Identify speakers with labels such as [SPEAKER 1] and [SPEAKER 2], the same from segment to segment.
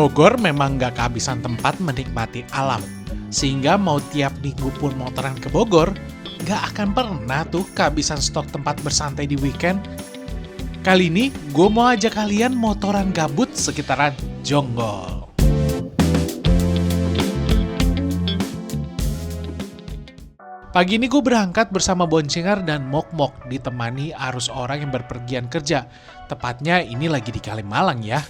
[SPEAKER 1] Bogor memang nggak kehabisan tempat menikmati alam, sehingga mau tiap minggu pun motoran ke Bogor, nggak akan pernah tuh kehabisan stok tempat bersantai di weekend. Kali ini, gue mau ajak kalian motoran gabut sekitaran Jonggol. Pagi ini gue berangkat bersama boncengar dan mok-mok ditemani arus orang yang berpergian kerja. Tepatnya ini lagi di Kalimalang ya.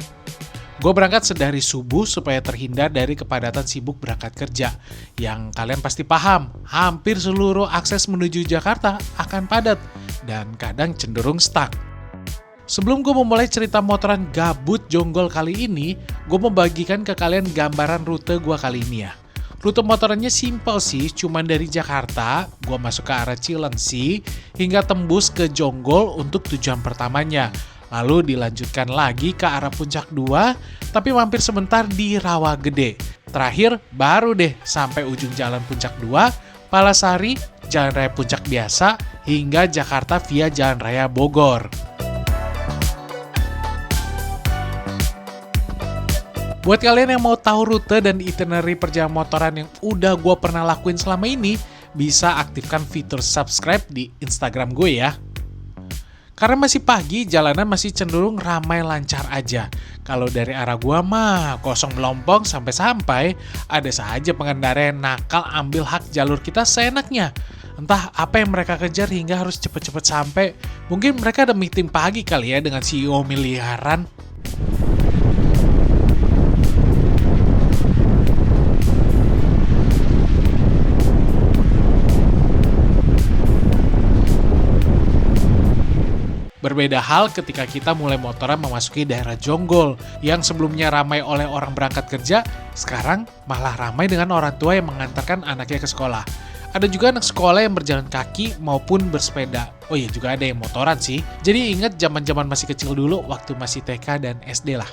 [SPEAKER 1] Gue berangkat sedari subuh supaya terhindar dari kepadatan sibuk berangkat kerja. Yang kalian pasti paham, hampir seluruh akses menuju Jakarta akan padat dan kadang cenderung stuck. Sebelum gue memulai cerita motoran gabut Jonggol kali ini, gue membagikan ke kalian gambaran rute gue kali ini ya. Rute motorannya simpel sih, cuman dari Jakarta, gue masuk ke arah Cilengsi, hingga tembus ke Jonggol untuk tujuan pertamanya. Lalu dilanjutkan lagi ke arah Puncak 2, tapi mampir sebentar di Rawagede. Terakhir, baru deh sampai ujung jalan Puncak 2, Palasari, Jalan Raya Puncak biasa, hingga Jakarta via Jalan Raya Bogor. Buat kalian yang mau tahu rute dan itinerary perjalanan motoran yang udah gue pernah lakuin selama ini, bisa aktifkan fitur subscribe di Instagram gue ya. Karena masih pagi, jalanan masih cenderung ramai lancar aja. Kalau dari arah gua mah, kosong melompong sampai-sampai, ada saja pengendara yang nakal ambil hak jalur kita seenaknya. Entah apa yang mereka kejar hingga harus cepet-cepet sampai. Mungkin mereka ada meeting pagi kali ya dengan CEO miliaran. Berbeda hal ketika kita mulai motoran memasuki daerah Jonggol, yang sebelumnya ramai oleh orang berangkat kerja, sekarang malah ramai dengan orang tua yang mengantarkan anaknya ke sekolah. Ada juga anak sekolah yang berjalan kaki maupun bersepeda. Oh iya, juga ada yang motoran sih. Jadi ingat zaman-zaman masih kecil dulu, waktu masih TK dan SD lah.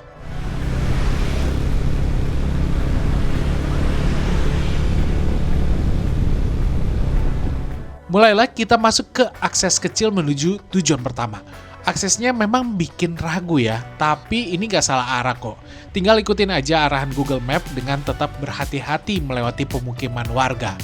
[SPEAKER 1] Mulailah kita masuk ke akses kecil menuju tujuan pertama. Aksesnya memang bikin ragu ya, tapi ini gak salah arah kok. Tinggal ikutin aja arahan Google Map dengan tetap berhati-hati melewati pemukiman warga.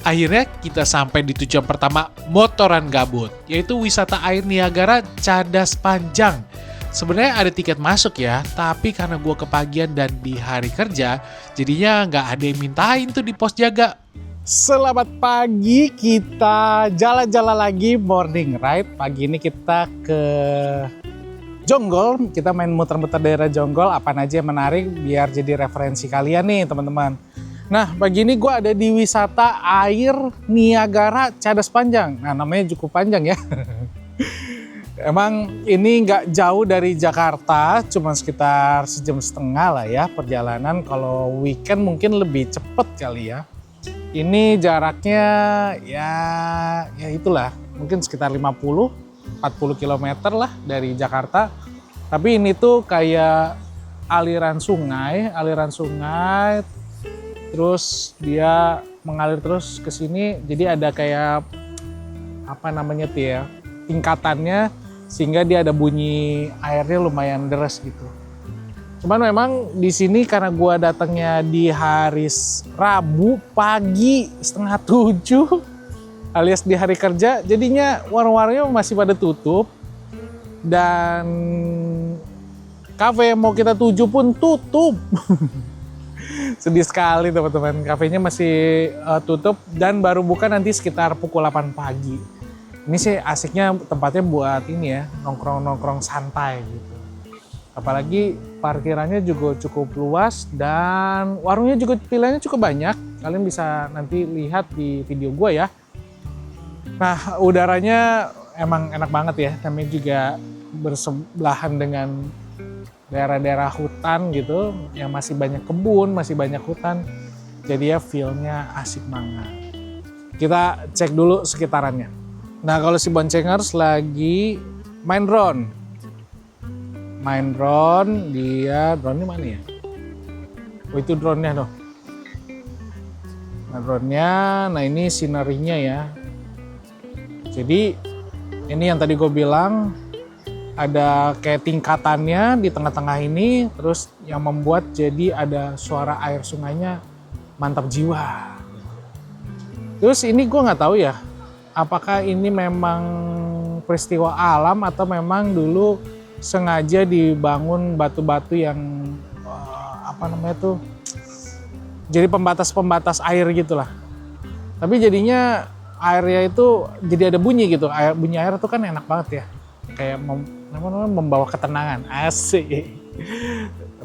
[SPEAKER 1] Akhirnya kita sampai di tujuan pertama motoran gabut, yaitu wisata air Niagara Cadas Panjang. Sebenarnya ada tiket masuk ya, tapi karena gue kepagian dan di hari kerja, jadinya nggak ada yang mintain tuh di pos jaga. Selamat pagi, kita jalan-jalan lagi morning ride. Pagi ini kita ke Jonggol, kita main muter-muter daerah Jonggol, apa aja yang menarik biar jadi referensi kalian nih teman-teman. Nah, pagi ini gue ada di wisata air Niagara Cadas Panjang. Nah, namanya cukup panjang ya. Emang ini nggak jauh dari Jakarta, cuma sekitar sejam setengah lah ya perjalanan. Kalau weekend mungkin lebih cepet kali ya. Ini jaraknya ya itulah, mungkin sekitar 50-40 km lah dari Jakarta. Tapi ini tuh kayak aliran sungai, terus dia mengalir terus ke sini, jadi ada kayak apa namanya tuh ya, tingkatannya, sehingga dia ada bunyi airnya lumayan deras gitu. Cuman memang di sini karena gua datangnya di hari Rabu pagi 6:30 alias di hari kerja, jadinya warung-warungnya masih pada tutup dan kafe yang mau kita tuju pun tutup. Sedih sekali teman-teman, kafenya masih tutup dan baru buka nanti sekitar pukul 8 pagi. Ini sih asiknya tempatnya buat ini ya, nongkrong-nongkrong santai gitu. Apalagi parkirannya juga cukup luas dan warungnya juga pilihannya cukup banyak. Kalian bisa nanti lihat di video gue ya. Nah, udaranya emang enak banget ya, namanya juga bersebelahan dengan daerah-daerah hutan gitu, yang masih banyak kebun, masih banyak hutan, jadi ya feel-nya asik banget. Kita cek dulu sekitarannya. Nah, kalau si boncengers lagi main drone.
[SPEAKER 2] main drone, drone ini mana ya? Oh itu drone-nya tuh. Nah drone-nya, nah ini sinarinya ya. Jadi ini yang tadi gue bilang, ada kayak tingkatannya di tengah-tengah ini, terus yang membuat jadi ada suara air sungainya mantap jiwa. Terus ini gue nggak tahu ya, apakah ini memang peristiwa alam atau memang dulu sengaja dibangun batu-batu yang apa namanya tuh, jadi pembatas-pembatas air gitulah. Tapi jadinya airnya itu jadi ada bunyi gitu, bunyi air tuh kan enak banget ya, kayak membawa ketenangan, asik.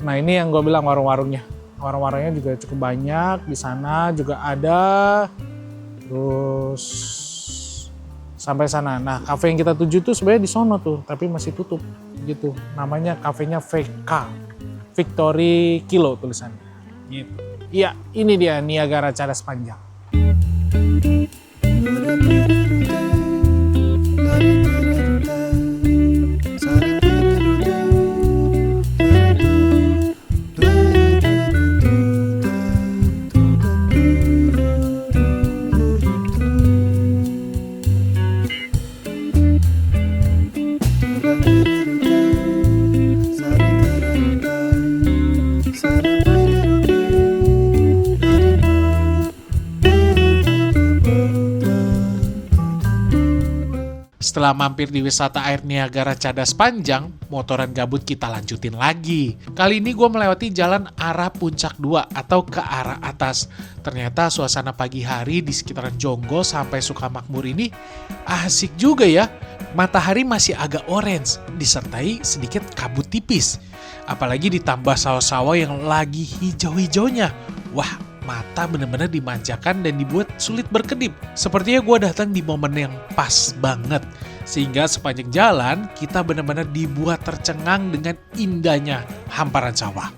[SPEAKER 2] Nah ini yang gue bilang warung-warungnya juga cukup banyak, di sana juga ada, terus sampai sana. Nah kafe yang kita tuju tuh sebenarnya di sono tuh, tapi masih tutup gitu. Namanya kafenya VK, Victory Kilo tulisannya. Gitu. Iya, ini dia Niagara Cadas Panjang.
[SPEAKER 1] Setelah mampir di wisata air Niagara Cadas Panjang, motoran gabut kita lanjutin lagi. Kali ini gue melewati jalan arah Puncak 2 atau ke arah atas. Ternyata suasana pagi hari di sekitaran Jonggol sampai Sukamakmur ini asik juga ya. Matahari masih agak orange, disertai sedikit kabut tipis. Apalagi ditambah sawah-sawah yang lagi hijau-hijaunya. Wah, mata benar-benar dimanjakan dan dibuat sulit berkedip. Sepertinya gue datang di momen yang pas banget. Sehingga sepanjang jalan kita benar-benar dibuat tercengang dengan indahnya hamparan sawah.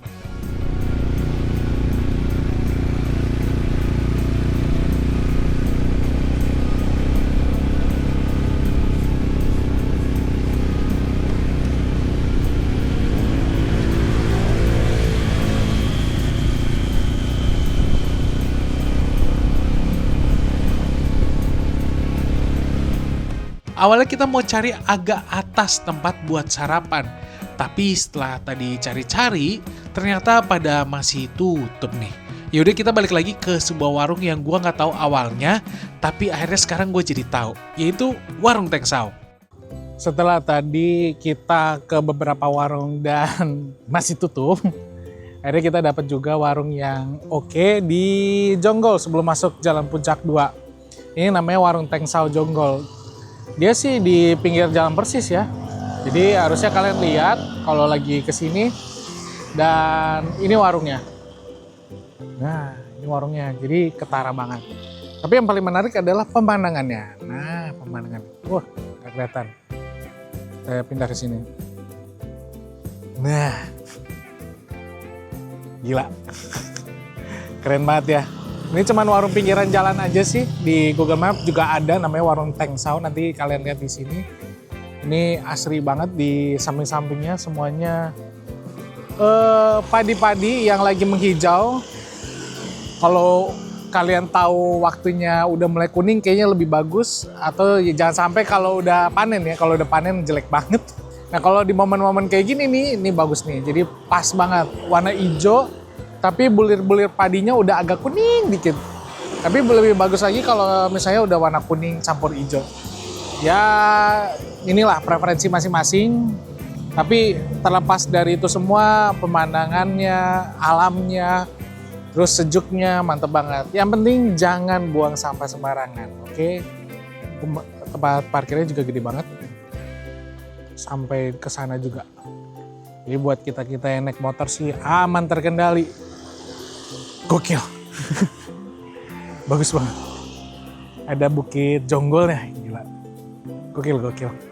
[SPEAKER 1] Awalnya kita mau cari agak atas tempat buat sarapan. Tapi setelah tadi cari-cari, ternyata pada masih tutup nih. Yaudah kita balik lagi ke sebuah warung yang gua nggak tahu awalnya, tapi akhirnya sekarang gue jadi tahu, yaitu Warung Teng Sao.
[SPEAKER 2] Setelah tadi kita ke beberapa warung dan masih tutup, akhirnya kita dapat juga warung yang oke di Jonggol sebelum masuk Jalan Puncak 2. Ini namanya Warung Teng Sao Jonggol. Dia sih di pinggir jalan persis ya. Jadi harusnya kalian lihat kalau lagi kesini. Dan ini warungnya. Nah ini warungnya, jadi ketara banget. Tapi yang paling menarik adalah pemandangannya. Nah pemandangan, wah gak kelihatan. Saya pindah ke sini. Nah, gila. Keren banget ya. Ini cuman warung pinggiran jalan aja sih. Di Google Map juga ada namanya Warung Teng Sao. Nanti kalian lihat di sini. Ini asri banget, di samping-sampingnya semuanya padi-padi yang lagi menghijau. Kalau kalian tahu waktunya udah mulai kuning kayaknya lebih bagus. Atau ya jangan sampai kalau udah panen ya. Kalau udah panen jelek banget. Nah kalau di momen-momen kayak gini nih, ini bagus nih. Jadi pas banget, warna hijau. Tapi bulir-bulir padinya udah agak kuning dikit. Tapi lebih bagus lagi kalau misalnya udah warna kuning campur hijau. Ya inilah preferensi masing-masing. Tapi terlepas dari itu semua, pemandangannya, alamnya, terus sejuknya mantep banget. Yang penting jangan buang sampah sembarangan, oke? Tempat parkirnya juga gede banget. Sampai ke sana juga. Jadi buat kita-kita yang naik motor sih aman terkendali. Gokil. Bagus banget. Ada Bukit Jonggolnya, gila. Gokil.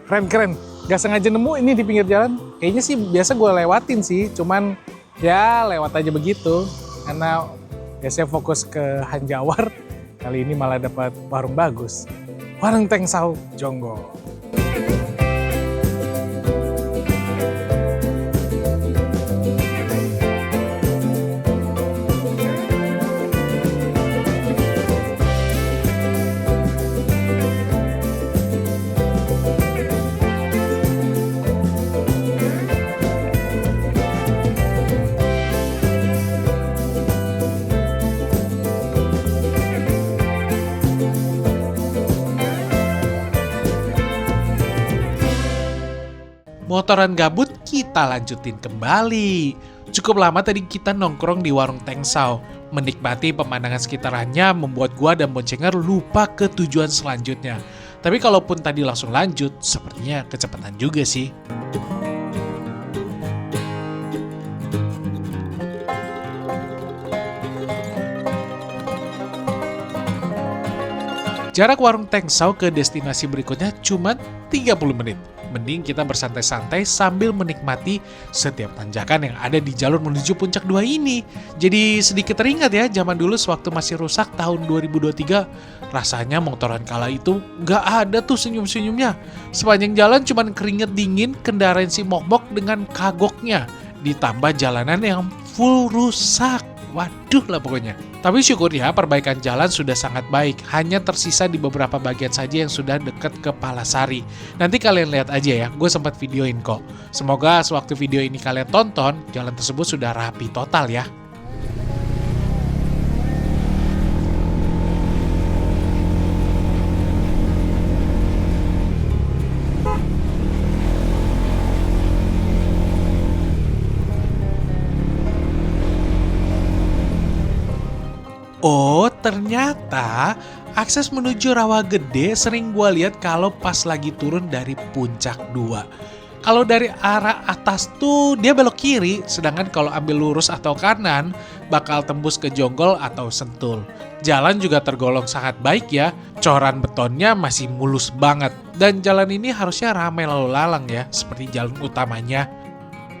[SPEAKER 2] Keren. Gak sengaja nemu ini di pinggir jalan. Kayaknya sih biasa gue lewatin sih, cuman ya lewat aja begitu. Karena biasanya fokus ke Hanjawar, kali ini malah dapat warung bagus. Warung Teng Sao Jonggol.
[SPEAKER 1] Motoran gabut, kita lanjutin kembali. Cukup lama tadi kita nongkrong di warung Tengsau. Menikmati pemandangan sekitarnya membuat gua dan Boncengar lupa ke tujuan selanjutnya. Tapi kalaupun tadi langsung lanjut, sepertinya kecepatan juga sih. Jarak warung Tengsau ke destinasi berikutnya cuma 30 menit. Mending kita bersantai-santai sambil menikmati setiap tanjakan yang ada di jalur menuju Puncak 2 ini. Jadi sedikit teringat ya, zaman dulu sewaktu masih rusak tahun 2023, rasanya motoran kala itu nggak ada tuh senyum-senyumnya. Sepanjang jalan cuma keringet dingin, kendaraan si Mok-Mok dengan kagoknya. Ditambah jalanan yang full rusak. Waduh lah pokoknya. Tapi syukur ya perbaikan jalan sudah sangat baik. Hanya tersisa di beberapa bagian saja yang sudah dekat ke Palasari. Nanti kalian lihat aja ya, gue sempat videoin kok. Semoga sewaktu video ini kalian tonton, jalan tersebut sudah rapi total ya. Oh, ternyata akses menuju Rawa Gede sering gua lihat kalau pas lagi turun dari Puncak 2. Kalau dari arah atas tuh dia belok kiri, sedangkan kalau ambil lurus atau kanan bakal tembus ke Jonggol atau Sentul. Jalan juga tergolong sangat baik ya, coran betonnya masih mulus banget. Dan jalan ini harusnya ramai lalu lalang ya, seperti jalan utamanya.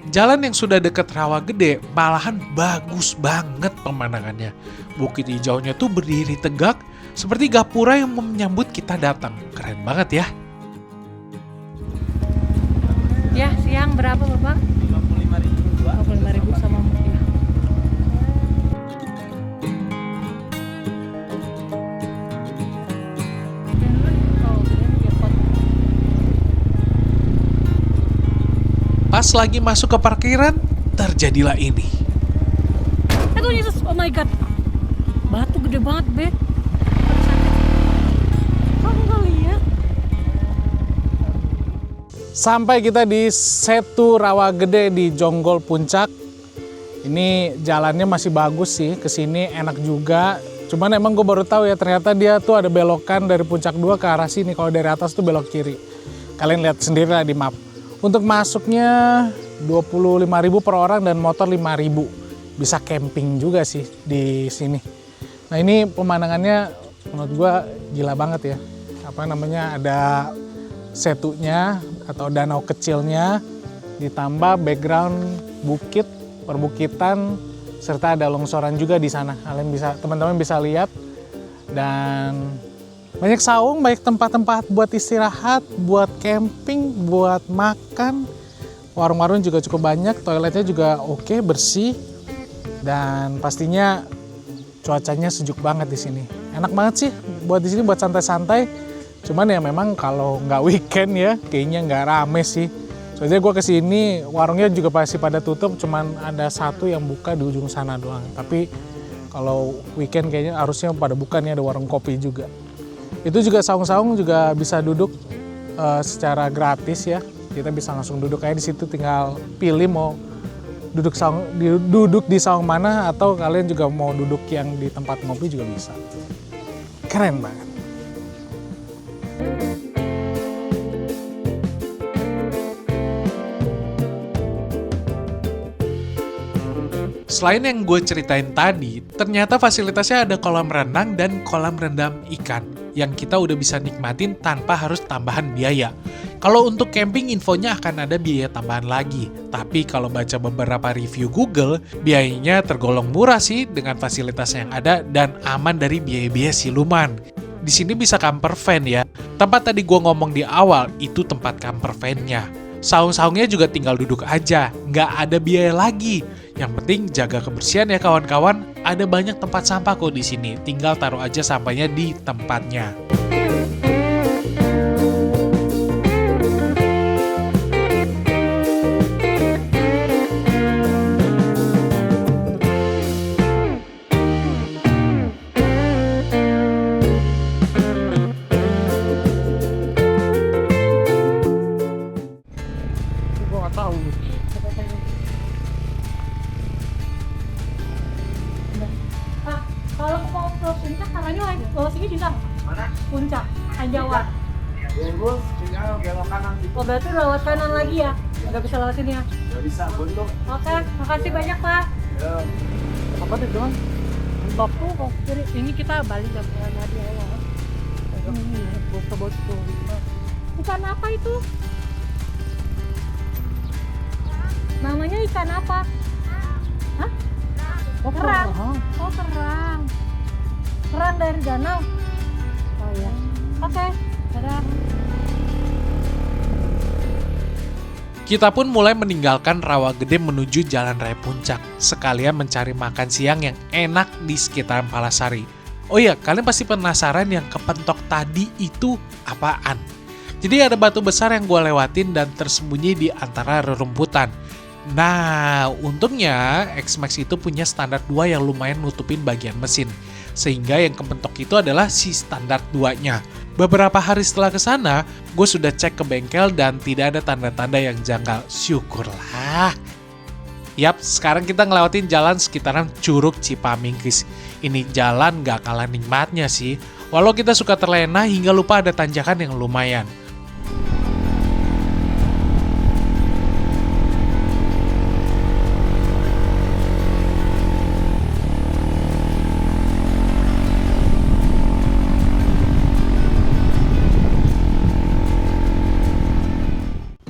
[SPEAKER 1] Jalan yang sudah deket Rawa Gede malahan bagus banget pemandangannya. Bukit hijaunya tuh berdiri tegak seperti gapura yang menyambut kita datang. Keren banget ya.
[SPEAKER 3] Ya, siang berapa Bapak? 55.000 sama ya.
[SPEAKER 1] Pas lagi masuk ke parkiran, terjadilah ini.
[SPEAKER 3] Aduh Yesus, oh my god. Batu gede banget, Be. Kamu nggak lihat?
[SPEAKER 2] Sampai kita di Setu Rawa Gede di Jonggol Puncak. Ini jalannya masih bagus sih, kesini enak juga. Cuman emang gue baru tahu ya ternyata dia tuh ada belokan dari Puncak 2 ke arah sini. Kalau dari atas tuh belok kiri. Kalian lihat sendiri lah di map. Untuk masuknya 25.000 per orang dan motor 5.000. Bisa camping juga sih di sini. Nah ini pemandangannya menurut gue gila banget ya. Apa namanya, ada setunya atau danau kecilnya, ditambah background bukit, perbukitan, serta ada longsoran juga di sana. Kalian bisa, teman-teman bisa lihat. Dan banyak saung, banyak tempat-tempat buat istirahat, buat camping, buat makan. Warung-warung juga cukup banyak, toiletnya juga oke, bersih. Dan pastinya cuacanya sejuk banget di sini. Enak banget sih buat di sini buat santai-santai. Cuman ya memang kalau nggak weekend ya, kayaknya nggak rame sih. Soalnya gue kesini, warungnya juga pasti pada tutup, cuman ada satu yang buka di ujung sana doang. Tapi kalau weekend kayaknya harusnya pada buka nih, ada warung kopi juga. Itu juga saung-saung juga bisa duduk secara gratis ya. Kita bisa langsung duduk aja di situ, tinggal pilih mau duduk di saung mana, atau kalian juga mau duduk yang di tempat ngopi juga bisa. Keren banget.
[SPEAKER 1] Selain yang gue ceritain tadi, ternyata fasilitasnya ada kolam renang dan kolam rendam ikan yang kita udah bisa nikmatin tanpa harus tambahan biaya. Kalau untuk camping infonya akan ada biaya tambahan lagi, tapi kalau baca beberapa review Google, biayanya tergolong murah sih dengan fasilitas yang ada dan aman dari biaya-biaya siluman. Di sini bisa camper van ya. Tempat tadi gue ngomong di awal, itu tempat camper van-nya. Saung-saungnya juga tinggal duduk aja, nggak ada biaya lagi. Yang penting jaga kebersihan ya kawan-kawan. Ada banyak tempat sampah kok di sini. Tinggal taruh aja sampahnya di tempatnya.
[SPEAKER 2] Ya gue tinggal belok kanan gitu.
[SPEAKER 3] Oh berarti lewat kanan lagi ya? Nggak bisa lewat sini ya?
[SPEAKER 2] Gak bisa, buntung.
[SPEAKER 3] Oke, makasih banyak Pak.
[SPEAKER 2] Ya.
[SPEAKER 3] Apa tuh John? Bapu kok. Jadi ini kita balik ke lagi ya. Ini botol-botol. Ikan apa itu? Namanya ikan apa? Hah? Oh, kerang. Oh, kerang. Kerang dari danau. Oh iya. Oke. Dadah.
[SPEAKER 1] Kita pun mulai meninggalkan Rawagede menuju Jalan Raya Puncak, sekalian mencari makan siang yang enak di sekitaran Palasari. Oh iya, kalian pasti penasaran yang kepentok tadi itu apaan? Jadi ada batu besar yang gue lewatin dan tersembunyi di antara rerumputan. Nah, untungnya X-Max itu punya standar 2 yang lumayan nutupin bagian mesin. Sehingga yang kepentok itu adalah si standar 2-nya. Beberapa hari setelah kesana, gue sudah cek ke bengkel dan tidak ada tanda-tanda yang janggal. Syukurlah. Yap, sekarang kita ngelewatin jalan sekitaran Curug Cipamingkis. Ini jalan gak kalah nikmatnya sih. Walau kita suka terlena hingga lupa ada tanjakan yang lumayan.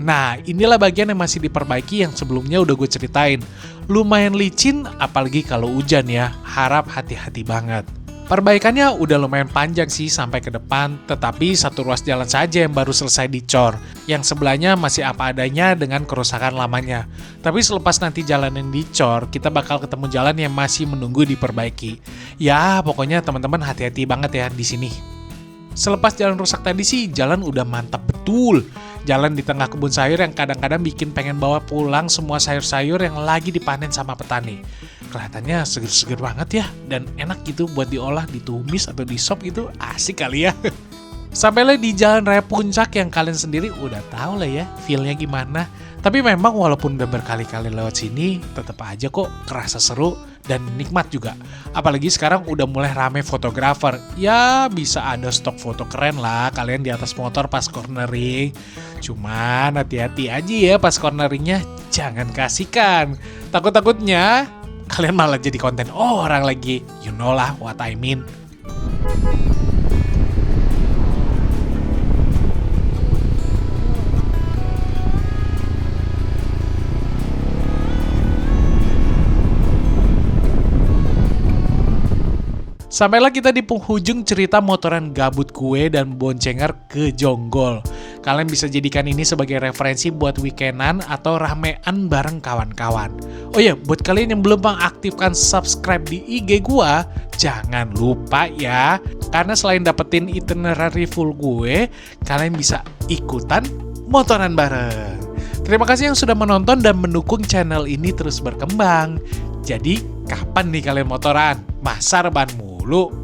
[SPEAKER 1] Nah, inilah bagian yang masih diperbaiki yang sebelumnya udah gue ceritain. Lumayan licin, apalagi kalau hujan ya. Harap hati-hati banget. Perbaikannya udah lumayan panjang sih sampai ke depan, tetapi satu ruas jalan saja yang baru selesai dicor. Yang sebelahnya masih apa adanya dengan kerusakan lamanya. Tapi selepas nanti jalan yang dicor, kita bakal ketemu jalan yang masih menunggu diperbaiki. Ya, pokoknya teman-teman hati-hati banget ya di sini. Selepas jalan rusak tadi sih, jalan udah mantap betul. Jalan di tengah kebun sayur yang kadang-kadang bikin pengen bawa pulang semua sayur-sayur yang lagi dipanen sama petani. Kelihatannya seger-seger banget ya, dan enak gitu buat diolah, ditumis atau di sop gitu, asik kali ya. Sampailah di Jalan Raya Puncak yang kalian sendiri udah tahu lah ya, feel-nya gimana. Tapi memang walaupun udah berkali-kali lewat sini, tetap aja kok kerasa seru dan nikmat juga. Apalagi sekarang udah mulai rame fotografer. Ya bisa ada stok foto keren lah kalian di atas motor pas cornering. Cuman hati-hati aja ya pas corneringnya, jangan kasihkan. Takut-takutnya kalian malah jadi konten orang lagi. You know lah what I mean. Sampailah kita di penghujung cerita motoran gabut gue dan boncengar ke Jonggol. Kalian bisa jadikan ini sebagai referensi buat weekendan atau ramean bareng kawan-kawan. Oh ya, buat kalian yang belum mengaktifkan subscribe di IG gue, jangan lupa ya. Karena selain dapetin itinerary full gue, kalian bisa ikutan motoran bareng. Terima kasih yang sudah menonton dan mendukung channel ini terus berkembang. Jadi, kapan nih kalian motoran? Masa rebahan mulu?